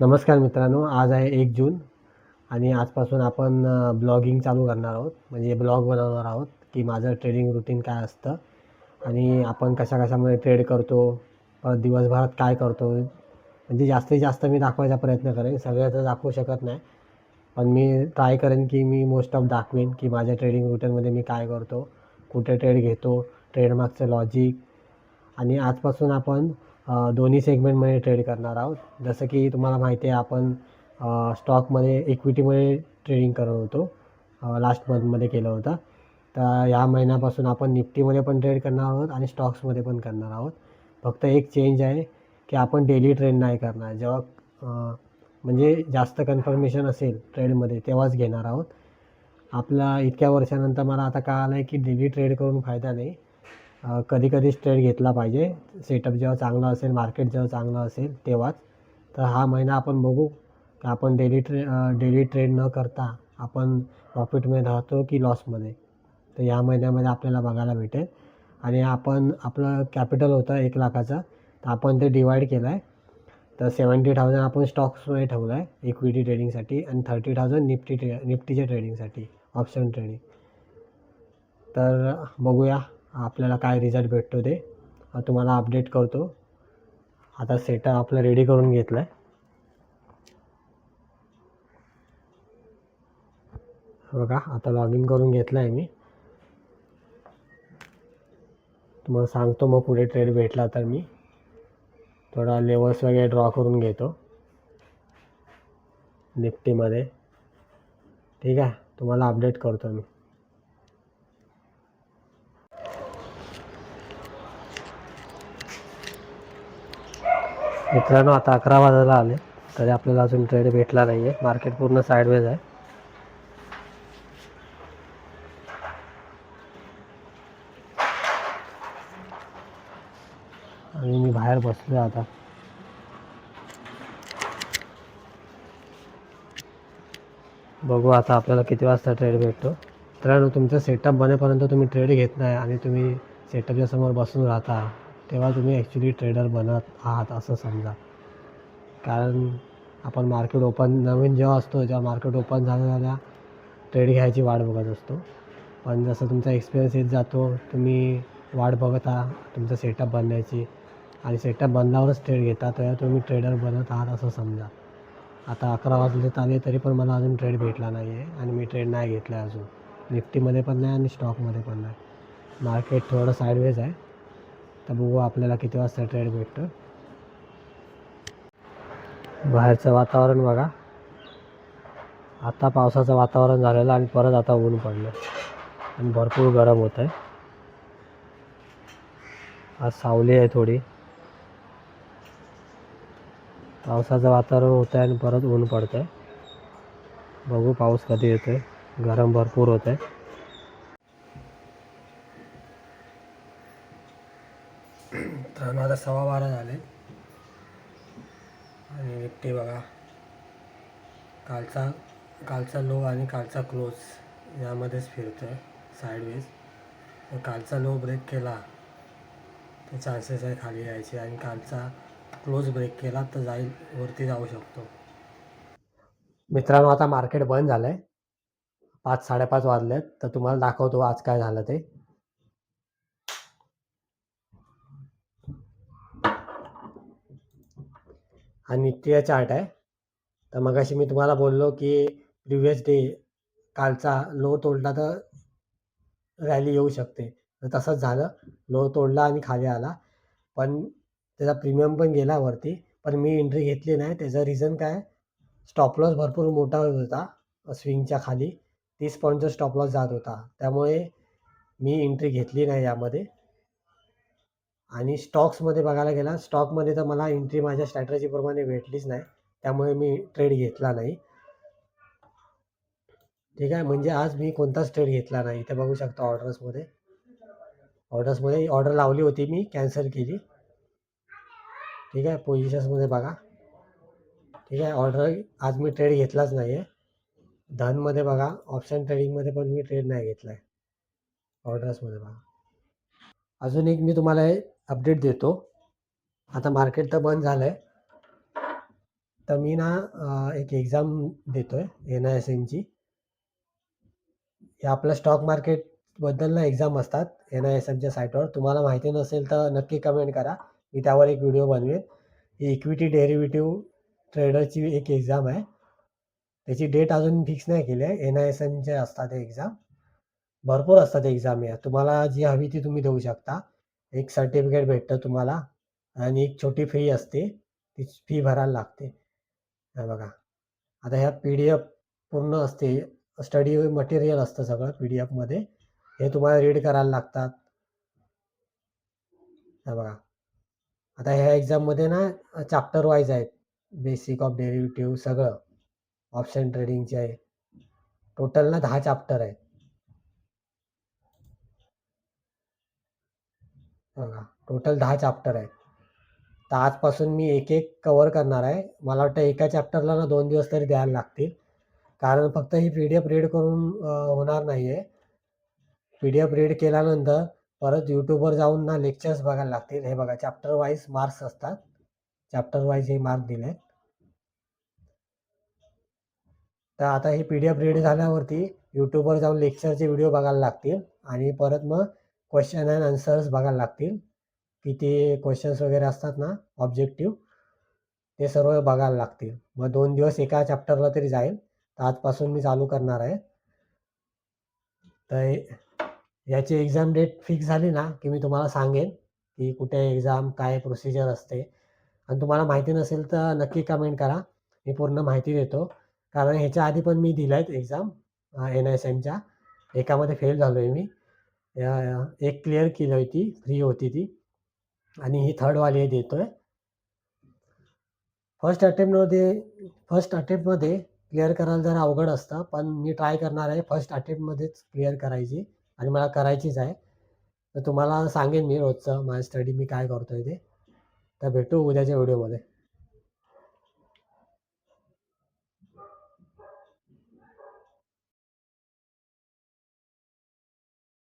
नमस्कार मित्रांनो, आज आहे 1 जून आणि आजपासून आपण ब्लॉगिंग चालू करणार आहोत. म्हणजे ब्लॉग बनवणार आहोत, की माझं ट्रेडिंग रूटीन काय असतं आणि आपण कशा-कशामध्ये ट्रेड करतो, दिवसभरात काय करतो. म्हणजे जास्तीत जास्त मी दाखवायचा प्रयत्न करेन. सगळं तर दाखवू शकत नाही. पण मी ट्राय करेन, की मी मोस्ट ऑफ दाखवीन, की माझ्या ट्रेडिंग रूटीनमध्ये मी काय करतो, कुठे ट्रेड घेतो, ट्रेडमागचं लॉजिक आणि आजपासून आपण दोन्ही सेगमेंटमध्ये ट्रेड करणार आहोत. जसं की तुम्हाला माहिती आहे आपण स्टॉकमध्ये इक्विटीमध्ये ट्रेडिंग करत होतो. लास्ट मंथमध्ये केलं होतं. तर या महिन्यापासून आपण निफ्टीमध्ये पण ट्रेड करणार आहोत आणि स्टॉक्समध्ये पण करणार आहोत. फक्त एक चेंज आहे की आपण डेली ट्रेड नाही करणार. जेव्हा म्हणजे जास्त कन्फर्मेशन असेल ट्रेडमध्ये तेव्हाच घेणार आहोत. आपला इतक्या वर्षानंतर मला आता कळालं आहे की डेली ट्रेड करून फायदा नाही. कधी कधीच ट्रेड घेतला पाहिजे. सेटअप जेव्हा चांगला असेल, मार्केट जेव्हा चांगलं असेल तेव्हाच. तर हा महिना आपण बघू की आपण डेली ट्रेड न करता आपण प्रॉफिटमध्ये राहतो की लॉसमध्ये. तर या महिन्यामध्ये आपल्याला बघायला भेटेल. आणि आपण आपलं कॅपिटल होतं 1 लाखाचं, तर आपण ते डिवाईड केलं आहे. तर 70,000 आपण स्टॉक्समध्ये ठेवलं आहे इक्विटी ट्रेडिंगसाठी आणि 30,000 निफ्टीच्या ट्रेडिंगसाठी, ऑप्शन ट्रेडिंग. तर बघूया आपल्याला काय रिझल्ट भेटतो ते तुम्हाला अपडेट करतो. आता सेटअप आपलं रेडी करून घेतलं आहे बघा. आता लॉग इन करून घेतलं आहे मी. तुम्हाला सांगतो मग पुढे ट्रेड भेटला तर मी थोडा लेवल्स वगैरे ड्रॉ करून घेतो निफ्टीमध्ये. ठीक आहे, तुम्हाला अपडेट करतो मी. मित्रांनो, आता 11 वाजायला आले तरी आपल्याला अजून ट्रेड भेटला नाही आहे. मार्केट पूर्ण साईडवेज आहे. आणि मी बाहेर बसलो आता. बघू आता आपल्याला किती वाजता ट्रेड भेटतो. मित्रांनो, तुमचं सेटअप बनेपर्यंत तुम्ही ट्रेड घेत नाही आणि तुम्ही सेटअपच्या समोर बसून राहता, तेव्हा तुम्ही ॲक्च्युली ट्रेडर बनत आहात असं समजा. कारण आपण मार्केट ओपन नवीन जेव्हा असतो तेव्हा मार्केट ओपन झाल्या ट्रेड घ्यायची वाट बघत असतो. पण जसं तुमचा एक्सपिरियन्स येत जातो, तुम्ही वाट बघत आहात तुमचं सेटअप बनण्याची आणि सेटअप बनल्यावरच ट्रेड घेता, तेव्हा तुम्ही ट्रेडर बनत आहात असं समजा. आता 11 वाजलेत आले तरी पण मला अजून ट्रेड भेटला नाही आहे आणि मी ट्रेड नाही घेतला आहे अजून. निफ्टीमध्ये पण नाही आणि स्टॉकमध्ये पण नाही. मार्केट थोडं साईडवेज आहे. तर बघू आपल्याला किती वाजता ट्रेड भेटतं. बाहेरचं वातावरण बघा. आता पावसाचं वातावरण झालेलं आणि परत आता ऊन पडलं आणि भरपूर गरम होत आहे. आज सावली आहे थोडी. पावसाचं वातावरण होतं आहे आणि परत ऊन पडतं आहे. बघू पाऊस कधी येतो आहे. गरम भरपूर होत आहे. तर आता 12:15 झाले आणि निफ्टी बघा, कालचा लो आणि कालचा क्लोज यामध्येच फिरतो आहे साईडवेज. तर कालचा लो ब्रेक केला तर चान्सेस आहे खाली यायचे आणि कालचा क्लोज ब्रेक केला तर वरती जाऊ शकतो. मित्रांनो, आता मार्केट बंद झालं आहे. 5-5:30 वाजलेत. तर तुम्हाला दाखवतो आज काय झालं ते. हा निफ्टीचा चार्ट आहे. तर मगाशी मी तुम्हाला बोललो की प्रिव्हियस डे कालचा लो तोडला तर रॅली येऊ शकते. तर तसंच झालं. लो तोडला आणि खाली आला. पण त्याचा प्रीमियम पण गेला वरती. पण मी एंट्री घेतली नाही. त्याचं रिझन काय, स्टॉप लॉस भरपूर मोठा होत होता. स्विंगच्या खाली 30 पॉईंटचा स्टॉप लॉस जात होता. त्यामुळे मी एंट्री घेतली नाही यामध्ये. आणि स्टॉक्समध्ये बघायला गेला, स्टॉकमध्ये तर मला एंट्री माझ्या स्ट्रॅटर्जीप्रमाणे भेटलीच नाही. त्यामुळे मी ट्रेड घेतला नाही. ठीक आहे, म्हणजे आज मी कोणताच ट्रेड घेतला नाही. इथे बघू शकता ऑर्डर्समध्ये ऑर्डर लावली होती, मी कॅन्सल केली. ठीक आहे, पोझिशन्समध्ये बघा. ठीक आहे, ऑर्डर आज मी ट्रेड घेतलाच नाही आहे. धनमध्ये बघा, ऑप्शन ट्रेडिंगमध्ये पण मी ट्रेड नाही घेतला आहे. ऑर्डर्समध्ये बघा. अजून एक मी तुम्हाला अपडेट देतो. आता मार्केट तर बंद झालं आहे. तर मी ना एक एक्झाम देतोय NISMची. हे आपलं स्टॉक मार्केटबद्दल ना एक्झाम असतात NISMच्या साईटवर. तुम्हाला माहिती नसेल तर नक्की कमेंट करा. मी त्यावर एक व्हिडिओ बनवेन. ही इक्विटी डेरिव्हेटिव्ह ट्रेडरची एक एक्झाम आहे. त्याची डेट अजून फिक्स नाही केली आहे. NISMचे असतात हे एक्झाम. भरपूर असतात एक्झाम या. तुम्हाला जी हवी ती तुम्ही देऊ शकता. एक सर्टिफिकेट भेटतं तुम्हाला आणि एक छोटी फी असते. ती फी भरायला लागते. हे बघा. आता ह्यात PDF पूर्ण असते. स्टडी मटेरियल असतं सगळं PDFमध्ये. हे तुम्हाला रीड करायला लागतात. हे बघा. आता ह्या एक्झाममध्ये ना चॅप्टर वाईज आहेत. बेसिक ऑफ डेरिव्हेटिव्ह सगळं. ऑप्शन ट्रेडिंगचे आहे. टोटल ना 10 चॅप्टर आहेत. बघा. टोटल 10 चॅप्टर आहेत. तर आजपासून मी एक एक कव्हर करणार आहे. मला वाटतं एका चॅप्टरला ना 2 दिवस तरी द्यायला लागतील. कारण फक्त ही PDF रीड करून होणार नाही आहे. PDF रीड केल्यानंतर परत YouTubeवर जाऊन ना लेक्चर्स बघायला लागतील. हे बघा चॅप्टर वाईज मार्क्स असतात. चॅप्टर वाईज हे मार्क दिले. तर आता ही PDF रीड झाल्यावरती YouTubeवर जाऊन लेक्चरचे व्हिडिओ बघायला लागतील आणि परत मग क्वेश्चन अँड आन्सर्स बघायला लागतील. किती क्वेश्चन्स वगैरे असतात ना ऑब्जेक्टिव्ह ते सर्व बघायला लागतील. मग 2 दिवस एका चॅप्टरला तरी जाईल. तर आजपासून मी चालू करणार आहे. तर याची एक्झाम डेट फिक्स झाली ना की मी तुम्हाला सांगेन की कुठे एक्झाम काय प्रोसिजर असते. आणि तुम्हाला माहिती नसेल तर नक्की कमेंट करा. मी पूर्ण माहिती देतो. कारण ह्याच्या आधी पण मी दिल्या आहेत एक्झाम NISMच्या. एकामध्ये फेल झालो आहे मी. एक क्लिअर केली होती, फ्री होती ती आणि ही थर्डवाली देतोय. फर्स्ट अटेम्प्टमध्ये क्लिअर करायला जरा अवघड असतं. पण मी ट्राय करणार आहे फर्स्ट अटेम्प्टमध्येच क्लिअर करायची आणि मला करायचीच आहे. तर तुम्हाला सांगेन मी रोजचं माझं स्टडी मी काय करतोय ते. तर भेटू उद्याच्या व्हिडिओमध्ये.